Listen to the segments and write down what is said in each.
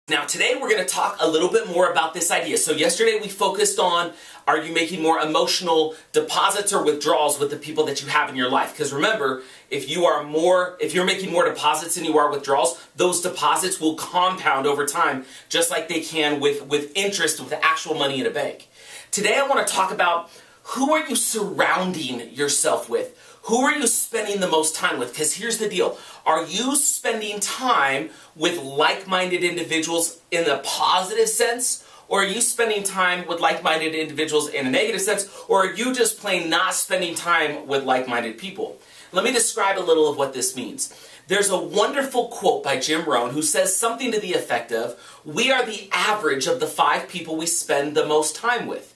Now today we're going to talk a little bit more about this idea. So yesterday we focused on, are you making more emotional deposits or withdrawals with the people that you have in your life? Because remember, if you're making more deposits than you are withdrawals, those deposits will compound over time, just like they can with interest with actual money in a bank. Today I want to talk about, who are you surrounding yourself with? Who are you spending the most time with? Because here's the deal. Are you spending time with like-minded individuals in a positive sense? Or are you spending time with like-minded individuals in a negative sense? Or are you just plain not spending time with like-minded people? Let me describe a little of what this means. There's a wonderful quote by Jim Rohn who says something to the effect of, we are the average of the 5 people we spend the most time with.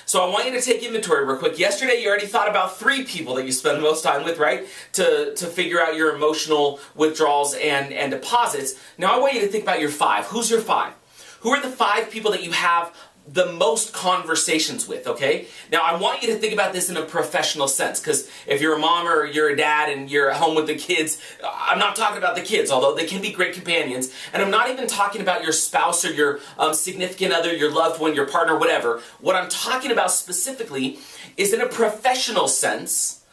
So I want you to take inventory real quick. Yesterday you already thought about 3 people that you spend the most time with, right? To figure out your emotional withdrawals and deposits. Now I want you to think about your 5. Who's your 5? Who are the 5 people that you have the most conversations with, okay? Now I want you to think about this in a professional sense, because if you're a mom or you're a dad and you're at home with the kids, I'm not talking about the kids, although they can be great companions, and I'm not even talking about your spouse or your significant other, your loved one, your partner, whatever. What I'm talking about specifically is in a professional sense.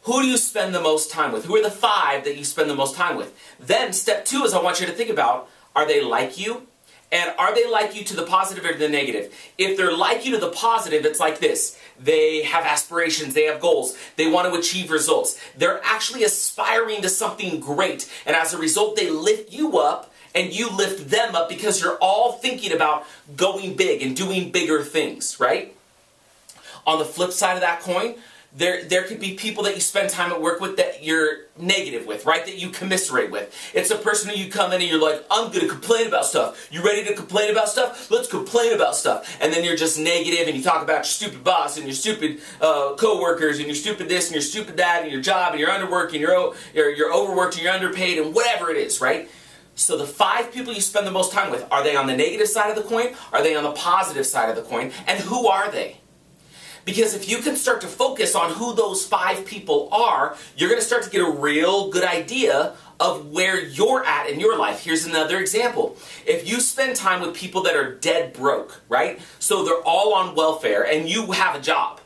Who do you spend the most time with? Who are the 5 that you spend the most time with? Then step 2 is I want you to think about, are they like you? And are they like you to the positive or to the negative? If they're like you to the positive, it's like this. They have aspirations, they have goals, they want to achieve results. They're actually aspiring to something great. And as a result, they lift you up and you lift them up because you're all thinking about going big and doing bigger things, right? On the flip side of that coin, there could be people that you spend time at work with that you're negative with, right? That you commiserate with. It's a person who you come in and you're like, I'm going to complain about stuff. You ready to complain about stuff? Let's complain about stuff. And then you're just negative and you talk about your stupid boss and your stupid co-workers and your stupid this and your stupid that and your job and your underwork and you're overworked and you're underpaid and whatever it is, right? So the 5 people you spend the most time with, are they on the negative side of the coin? Are they on the positive side of the coin? And who are they? Because if you can start to focus on who those 5 people are, you're going to start to get a real good idea of where you're at in your life. Here's another example. If you spend time with people that are dead broke, right? So they're all on welfare and you have a job.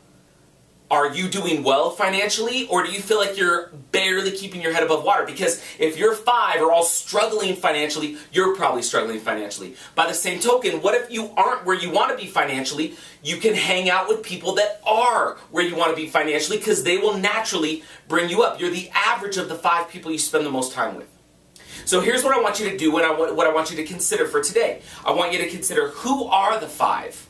Are you doing well financially, or do you feel like you're barely keeping your head above water? Because if your 5 are all struggling financially, you're probably struggling financially. By the same token, what if you aren't where you want to be financially? You can hang out with people that are where you want to be financially because they will naturally bring you up. You're the average of the 5 people you spend the most time with. So here's what I want you to do and what I want you to consider for today. I want you to consider, who are the 5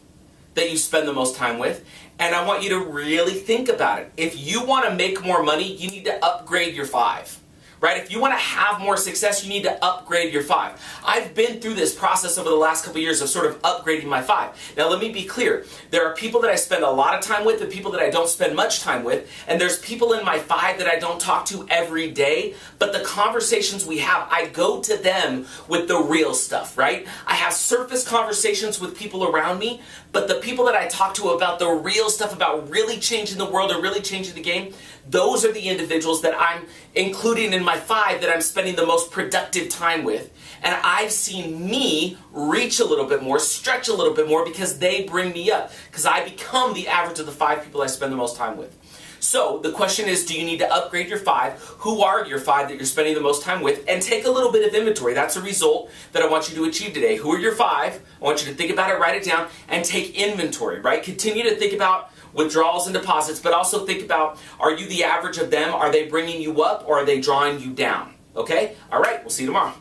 that you spend the most time with, and I want you to really think about it. If you want to make more money, you need to upgrade your 5. Right? If you want to have more success, you need to upgrade your 5. I've been through this process over the last couple of years of sort of upgrading my 5. Now let me be clear. There are people that I spend a lot of time with and people that I don't spend much time with. And there's people in my 5 that I don't talk to every day. But the conversations we have, I go to them with the real stuff, right? I have surface conversations with people around me. But the people that I talk to about the real stuff, about really changing the world or really changing the game, those are the individuals that I'm including in my 5 that I'm spending the most productive time with. And I've seen me reach a little bit more, stretch a little bit more because they bring me up. Because I become the average of the 5 people I spend the most time with. So the question is, do you need to upgrade your 5? Who are your 5 that you're spending the most time with? And take a little bit of inventory. That's a result that I want you to achieve today. Who are your 5? I want you to think about it, write it down, and take inventory, right? Continue to think about withdrawals and deposits, but also think about, are you the average of them? Are they bringing you up or are they drawing you down? Okay? All right, we'll see you tomorrow.